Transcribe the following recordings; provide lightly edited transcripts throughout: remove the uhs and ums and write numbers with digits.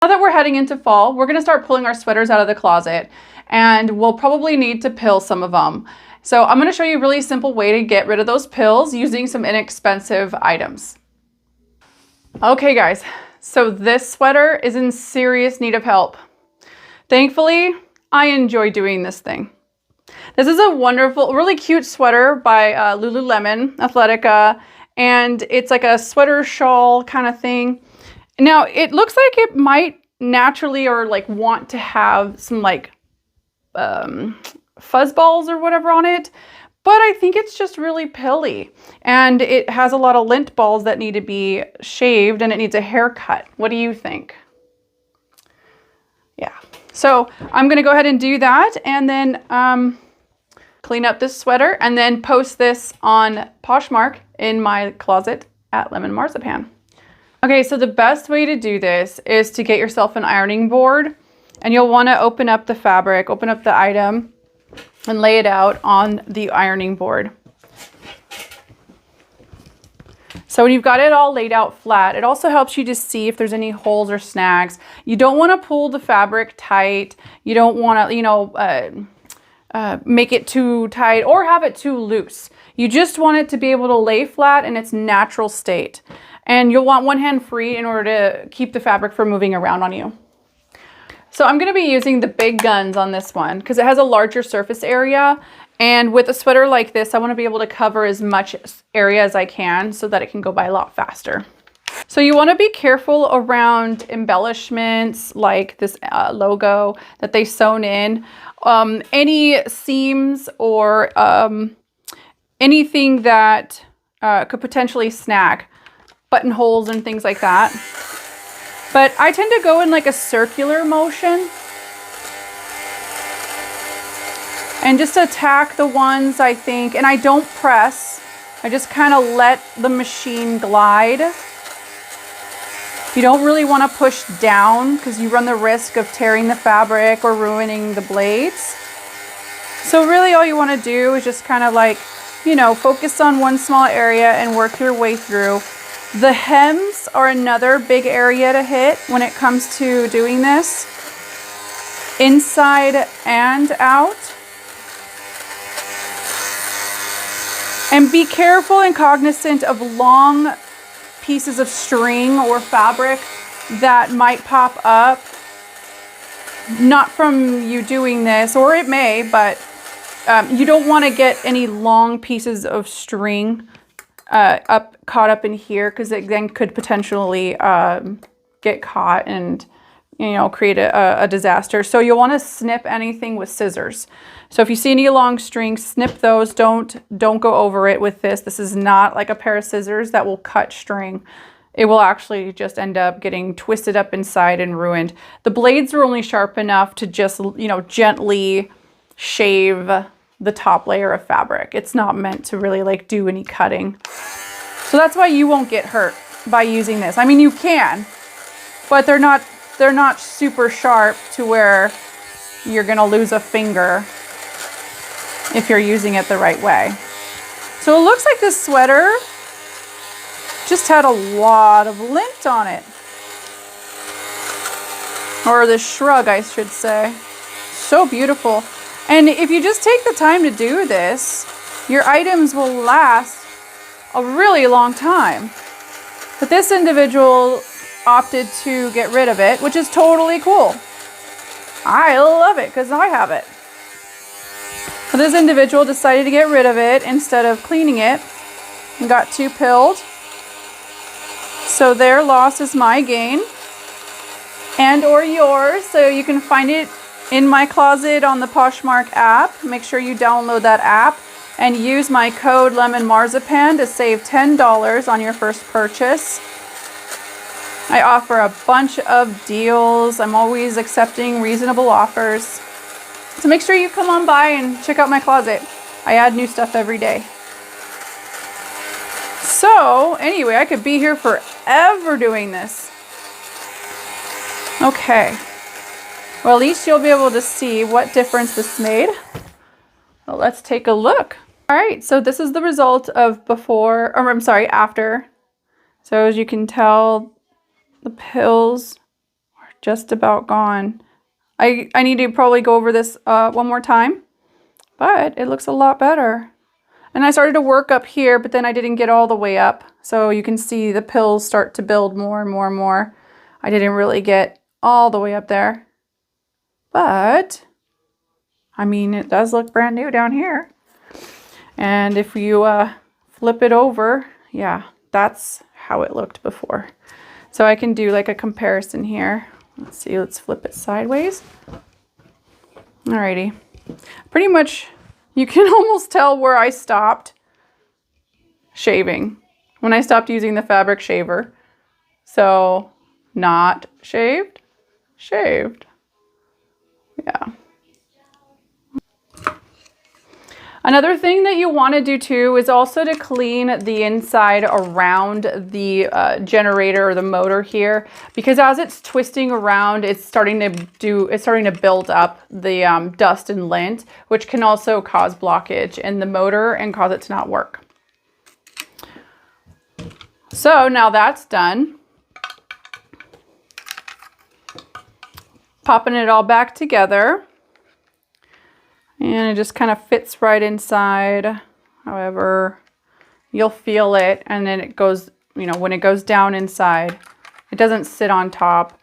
that we're heading into fall, we're gonna start pulling our sweaters out of the closet, and we'll probably need to pill some of them. So I'm gonna show you a really simple way to get rid of those pills using some inexpensive items. Okay guys, so this sweater is in serious need of help. Thankfully, I enjoy doing this thing. This is a wonderful, really cute sweater by Lululemon Athletica, and it's like a sweater shawl kind of thing. Now, it looks like it might naturally or like want to have some like fuzz balls or whatever on it, but I think it's just really pilly, and it has a lot of lint balls that need to be shaved, and it needs a haircut. What do you think? Yeah, so I'm gonna go ahead and do that, and then clean up this sweater, and then post this on Poshmark in my closet at Lemon Marzipan. Okay, so the best way to do this is to get yourself an ironing board, and you'll want to open up the fabric, open up the item, and lay it out on the ironing board. So when you've got it all laid out flat, it also helps you to see if there's any holes or snags. You don't want to pull the fabric tight. You don't want to, you know, make it too tight or have it too loose. You just want it to be able to lay flat in its natural state. And you'll want one hand free in order to keep the fabric from moving around on you. So I'm going to be using the big guns on this one because it has a larger surface area. And with a sweater like this, I want to be able to cover as much area as I can so that it can go by a lot faster. So you want to be careful around embellishments like this logo that they sewn in. Any seams or anything that could potentially snag, buttonholes and things like that. But I tend to go in like a circular motion and just attack the ones I think, and I don't press. I just kind of let the machine glide. You don't really want to push down because you run the risk of tearing the fabric or ruining the blades. So really all you want to do is just kind of like, you know, focus on one small area and work your way through. The hems are another big area to hit when it comes to doing this. Inside and out. And be careful and cognizant of long pieces of string or fabric that might pop up. Not from you doing this, or it may, but you don't want to get any long pieces of string caught up in here, because it then could potentially get caught and, you know, create a disaster. So you'll want to snip anything with scissors. So if you see any long strings, snip those. Don't go over it with this. This is not like a pair of scissors that will cut string. It will actually just end up getting twisted up inside and ruined. The blades are only sharp enough to just, you know, gently shave the top layer of fabric. It's not meant to really like do any cutting. So that's why you won't get hurt by using this. I mean, you can, but they're not super sharp to where you're gonna lose a finger if you're using it the right way. So it looks like this sweater just had a lot of lint on it. Or the shrug, I should say. So beautiful. And if you just take the time to do this, your items will last a really long time. But this individual opted to get rid of it, which is totally cool. I love it because I have it. But this individual decided to get rid of it instead of cleaning it and got too pilled. So their loss is my gain, and or yours. So you can find it in my closet on the Poshmark app. Make sure you download that app and use my code Lemon Marzipan to save $10 on your first purchase. I offer a bunch of deals. I'm always accepting reasonable offers. So make sure you come on by and check out my closet. I add new stuff every day. So anyway, I could be here forever doing this. Okay. Well, at least you'll be able to see what difference this made. Well, let's take a look. All right, so this is the result of before, or I'm sorry, after. So as you can tell, the pills are just about gone. I need to probably go over this one more time, but it looks a lot better. And I started to work up here, but then I didn't get all the way up. So you can see the pills start to build more and more and more. I didn't really get all the way up there, but I mean, it does look brand new down here. And if you flip it over, yeah, that's how it looked before. So I can do like a comparison here. Let's see, let's flip it sideways. Alrighty. Pretty much, you can almost tell where I stopped shaving. When I stopped using the fabric shaver. So, not shaved, shaved. Yeah. Another thing that you want to do too is also to clean the inside around the generator or the motor here, because as it's twisting around, it's starting to build up the dust and lint, which can also cause blockage in the motor and cause it to not work. So now that's done. Popping it all back together. And it just kind of fits right inside. However, you'll feel it, and then it goes, you know, when it goes down inside, it doesn't sit on top.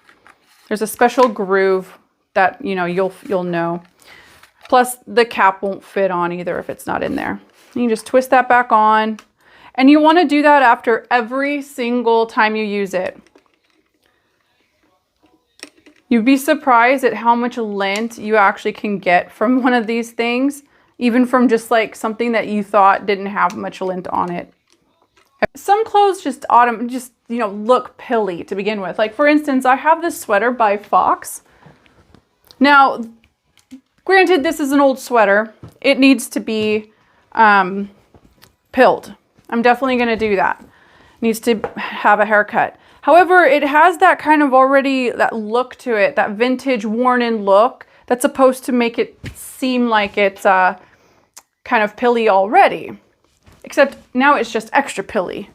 There's a special groove that, you know, you'll know. Plus, the cap won't fit on either if it's not in there. And you just twist that back on. And you want to do that after every single time you use it. You'd be surprised at how much lint you actually can get from one of these things, even from just like something that you thought didn't have much lint on it. Some clothes just you know, look pilly to begin with. Like for instance, I have this sweater by Fox. Now, granted, this is an old sweater. It needs to be pilled. I'm definitely going to do that. It needs to have a haircut. However, it has that kind of already, that look to it, that vintage worn-in look that's supposed to make it seem like it's kind of pilly already. Except now it's just extra pilly.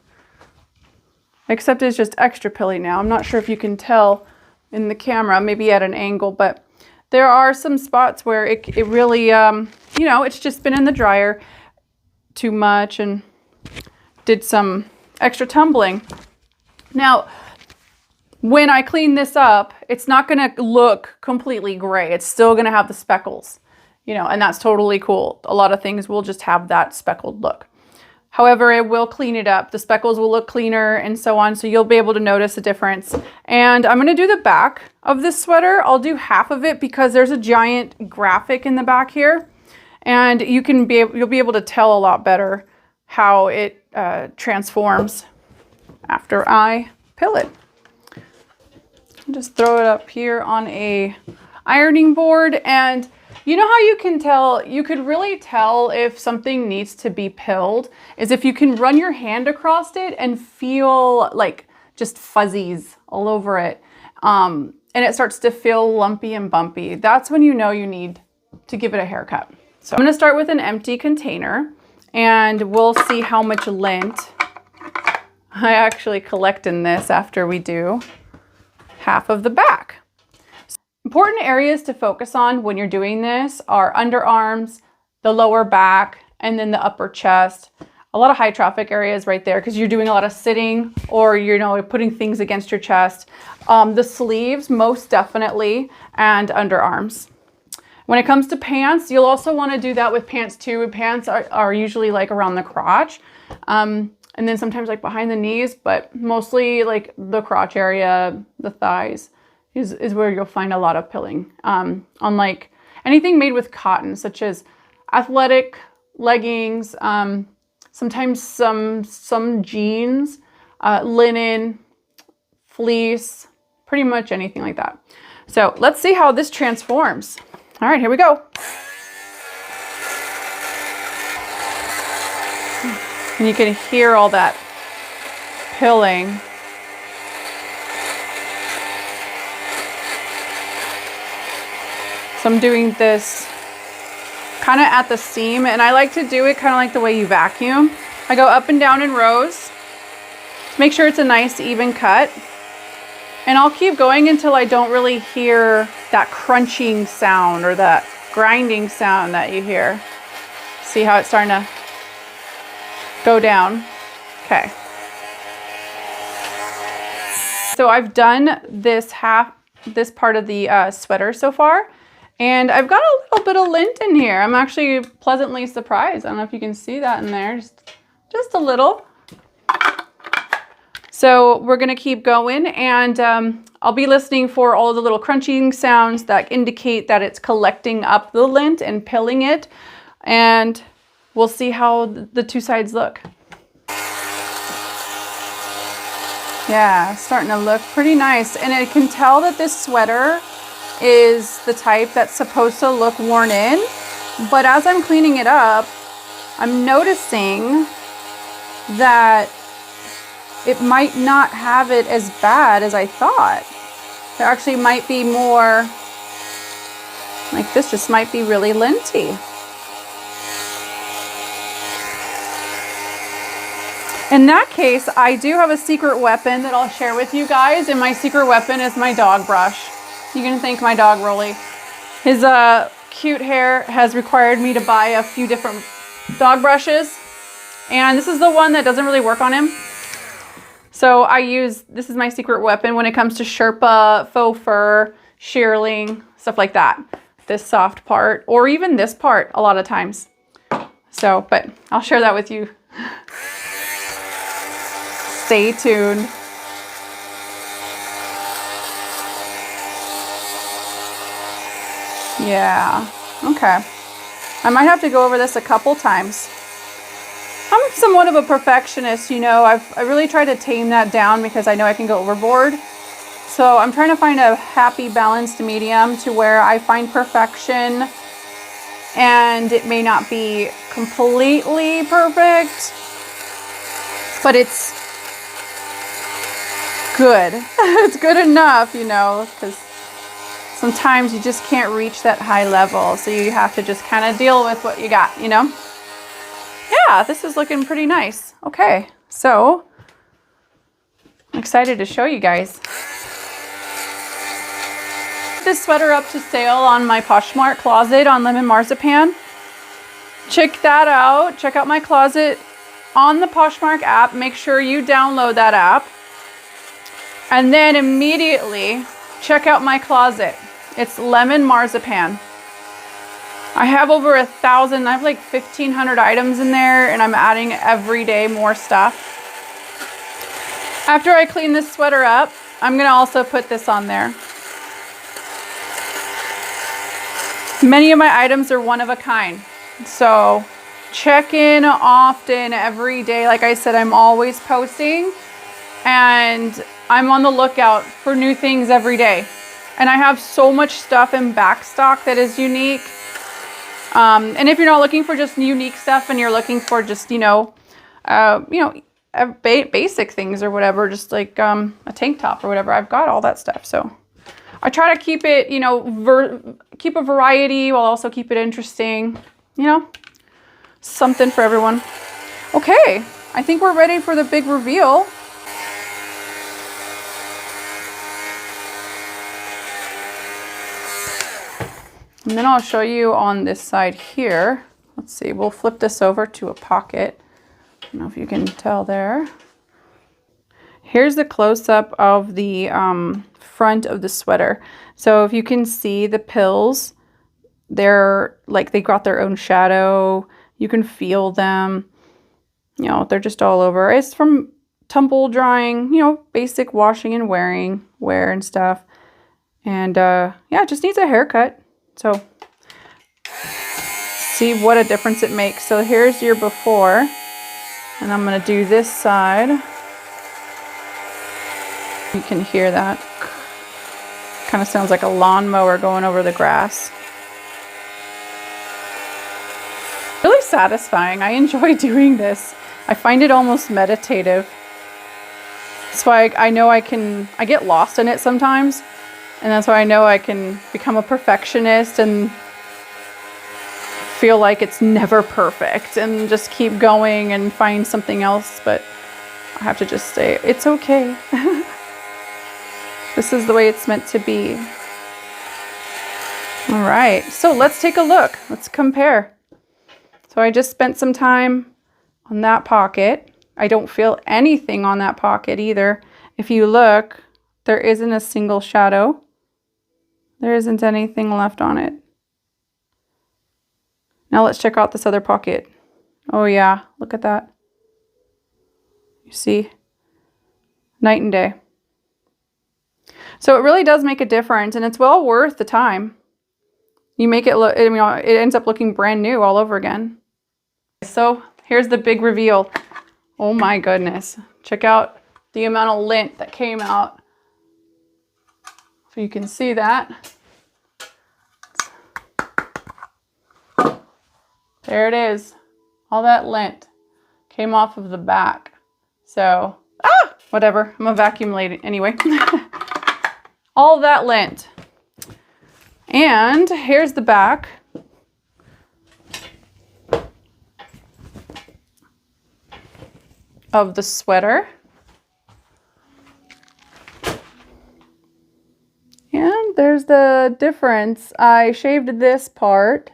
Except it's just extra pilly now. I'm not sure if you can tell in the camera, maybe at an angle, but there are some spots where it really, you know, it's just been in the dryer too much and did some extra tumbling. Now, when I clean this up, it's not going to look completely gray. It's still going to have the speckles, you know, and that's totally cool. A lot of things will just have that speckled look. However, it will clean it up. The speckles will look cleaner and so on, so you'll be able to notice a difference. And I'm going to do the back of this sweater. I'll do half of it because there's a giant graphic in the back here, and you'll be able to tell a lot better how it transforms after I pill it. Just throw it up here on a ironing board, and you know how you can tell, you could really tell if something needs to be pilled is if you can run your hand across it and feel like just fuzzies all over it. And it starts to feel lumpy and bumpy. That's when you know you need to give it a haircut. So I'm going to start with an empty container, and we'll see how much lint I actually collect in this after we do half of the back. Important areas to focus on when you're doing this are underarms, the lower back, and then the upper chest. A lot of high traffic areas right there because you're doing a lot of sitting or you're putting things against your chest. The sleeves, most definitely, and underarms. When it comes to pants, you'll also want to do that with pants too. Pants are usually like around the crotch. And then sometimes like behind the knees, but mostly like the crotch area, the thighs is where you'll find a lot of pilling. Unlike anything made with cotton, such as athletic leggings, sometimes some jeans, linen, fleece, pretty much anything like that. So let's see how this transforms. All right, here we go. And you can hear all that pilling. So I'm doing this kind of at the seam, and I like to do it kind of like the way you vacuum. I go up and down in rows to make sure it's a nice even cut. And I'll keep going until I don't really hear that crunching sound or that grinding sound that you hear. See how it's starting to go down? Okay. So I've done this part of the sweater so far, and I've got a little bit of lint in here. I'm actually pleasantly surprised. I don't know if you can see that in there, just a little. So we're gonna keep going, and I'll be listening for all the little crunching sounds that indicate that it's collecting up the lint and pilling it, and we'll see how the two sides look. Yeah, it's starting to look pretty nice, and I can tell that this sweater is the type that's supposed to look worn in, but as I'm cleaning it up, I'm noticing that it might not have it as bad as I thought. There actually might be more, like this just might be really linty. In that case, I do have a secret weapon that I'll share with you guys, and my secret weapon is my dog brush. You can thank my dog, Rolly. His cute hair has required me to buy a few different dog brushes, and this is the one that doesn't really work on him. So this is my secret weapon when it comes to Sherpa, faux fur, shearling, stuff like that. This soft part, or even this part a lot of times. So, but I'll share that with you. Stay tuned. Yeah, okay. I might have to go over this a couple times. I'm somewhat of a perfectionist, you know. I really try to tame that down because I know I can go overboard. So I'm trying to find a happy, balanced medium to where I find perfection, and it may not be completely perfect, but it's good. It's good enough, you know, because sometimes you just can't reach that high level. So you have to just kind of deal with what you got, you know? Yeah, this is looking pretty nice. Okay, so I'm excited to show you guys. This sweater up to sale on my Poshmark closet on Lemon Marzipan. Check that out. Check out my closet on the Poshmark app. Make sure you download that app. And then immediately check out my closet. It's Lemon Marzipan. I have over 1,000, I have like 1,500 items in there, and I'm adding every day more stuff. After I clean this sweater up, I'm gonna also put this on there. Many of my items are one of a kind. So check in often every day. Like I said, I'm always posting, and I'm on the lookout for new things every day. And I have so much stuff in back stock that is unique. And if you're not looking for just unique stuff and you're looking for just, basic things or whatever, just like a tank top or whatever, I've got all that stuff. So I try to keep it, keep a variety while also keep it interesting, something for everyone. Okay, I think we're ready for the big reveal. And then I'll show you on this side here. Let's see, we'll flip this over to a pocket. I don't know if you can tell there. Here's the close-up of the front of the sweater. So if you can see the pills, they're like, they got their own shadow. You can feel them. They're just all over. It's from tumble drying, basic washing and wear and stuff. And yeah, it just needs a haircut. So see what a difference it makes. So here's your before, and I'm going to do this side. You can hear that. Kind of sounds like a lawnmower going over the grass. Really satisfying. I enjoy doing this. I find it almost meditative. That's why I know I get lost in it sometimes. And that's why I know I can become a perfectionist and feel like it's never perfect and just keep going and find something else. But I have to just say, it's okay. This is the way it's meant to be. All right, so let's take a look. Let's compare. So I just spent some time on that pocket. I don't feel anything on that pocket either. If you look, there isn't a single shadow. There isn't anything left on it. Now let's check out this other pocket. Oh yeah, look at that. You see? Night and day. So it really does make a difference, and it's well worth the time. You make it look, it ends up looking brand new all over again. So here's the big reveal. Oh my goodness. Check out the amount of lint that came out. So you can see that. There it is. All that lint came off of the back. So, whatever. I'm gonna vacuum later anyway. All that lint. And here's the back. Of the sweater. And there's the difference. I shaved this part.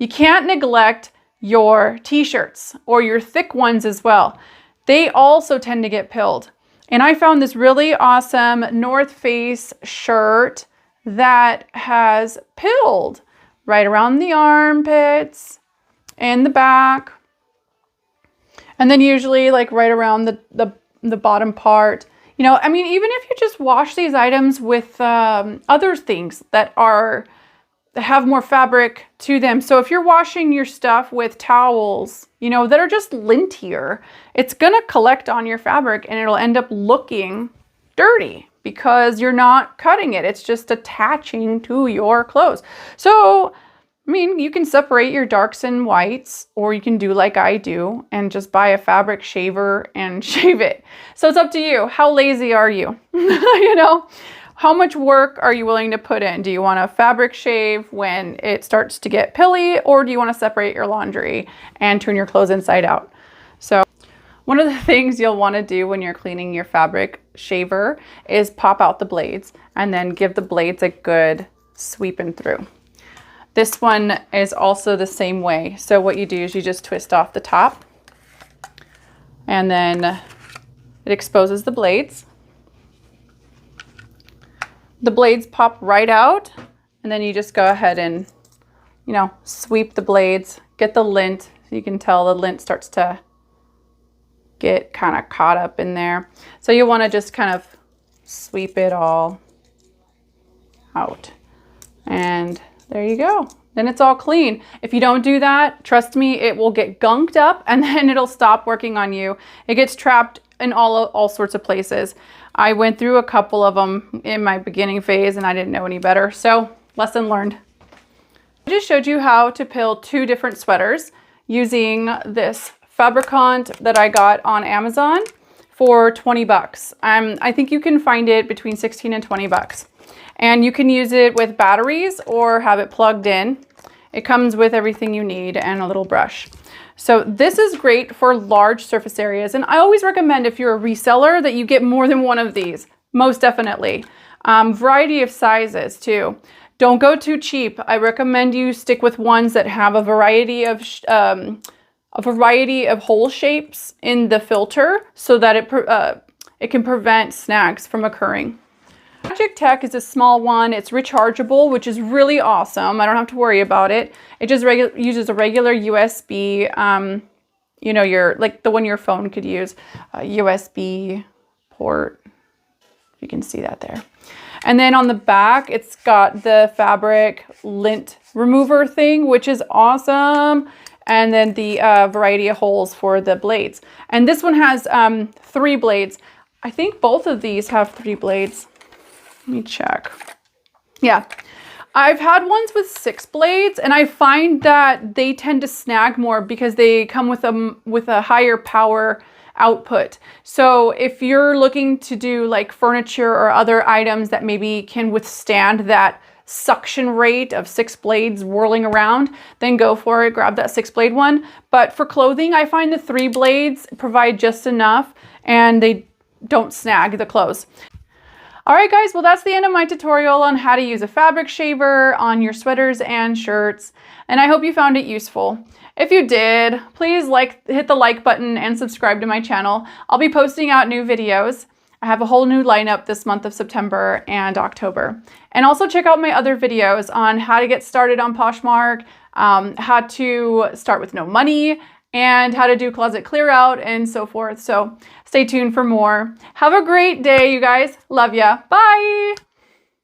You can't neglect your t-shirts or your thick ones as well. They also tend to get pilled. And I found this really awesome North Face shirt that has pilled right around the armpits and the back. And then usually like right around the bottom part. You know, I mean, even if you just wash these items with other things that have more fabric to them. So if you're washing your stuff with towels, you know, that are just lintier, it's gonna collect on your fabric and it'll end up looking dirty because you're not cutting it. It's just attaching to your clothes. So, I mean, you can separate your darks and whites, or you can do like I do and just buy a fabric shaver and shave it. So it's up to you. How lazy are you? You know? How much work are you willing to put in? Do you want a fabric shave when it starts to get pilly, or do you want to separate your laundry and turn your clothes inside out? So one of the things you'll want to do when you're cleaning your fabric shaver is pop out the blades and then give the blades a good sweeping through. This one is also the same way. So what you do is you just twist off the top and then it exposes the blades. The blades pop right out, and then you just go ahead and, you know, sweep the blades, get the lint. So you can tell the lint starts to get kind of caught up in there. So you want to just kind of sweep it all out. And there you go. Then it's all clean. If you don't do that, trust me, it will get gunked up and then it'll stop working on you. It gets trapped in all sorts of places. I went through a couple of them in my beginning phase and I didn't know any better. So lesson learned. I just showed you how to pill 2 different sweaters using this Fabrikant that I got on Amazon for 20 bucks. I think you can find it between 16 and 20 bucks. And you can use it with batteries or have it plugged in. It comes with everything you need and a little brush. So this is great for large surface areas. And I always recommend if you're a reseller that you get more than one of these, most definitely. Variety of sizes too. Don't go too cheap. I recommend you stick with ones that have a variety of hole shapes in the filter so that it can prevent snags from occurring. Magictec is a small one. It's rechargeable, which is really awesome. I don't have to worry about it. It just uses a regular USB, you know, like the one your phone could use, a USB port. You can see that there. And then on the back, it's got the fabric lint remover thing, which is awesome. And then the variety of holes for the blades. And this one has 3 blades. I think both of these have 3 blades. Let me check. Yeah, I've had ones with 6 blades and I find that they tend to snag more because they come with a higher power output. So if you're looking to do like furniture or other items that maybe can withstand that suction rate of 6 blades whirling around, then go for it, grab that 6 blade one. But for clothing, I find the 3 blades provide just enough and they don't snag the clothes. All right, guys, well, that's the end of my tutorial on how to use a fabric shaver on your sweaters and shirts, and I hope you found it useful. If you did, please hit the like button and subscribe to my channel. I'll be posting out new videos. I have a whole new lineup this month of September and October. And also check out my other videos on how to get started on Poshmark, how to start with no money, and how to do closet clear out and so forth. So stay tuned for more. Have a great day, you guys. Love ya. Bye.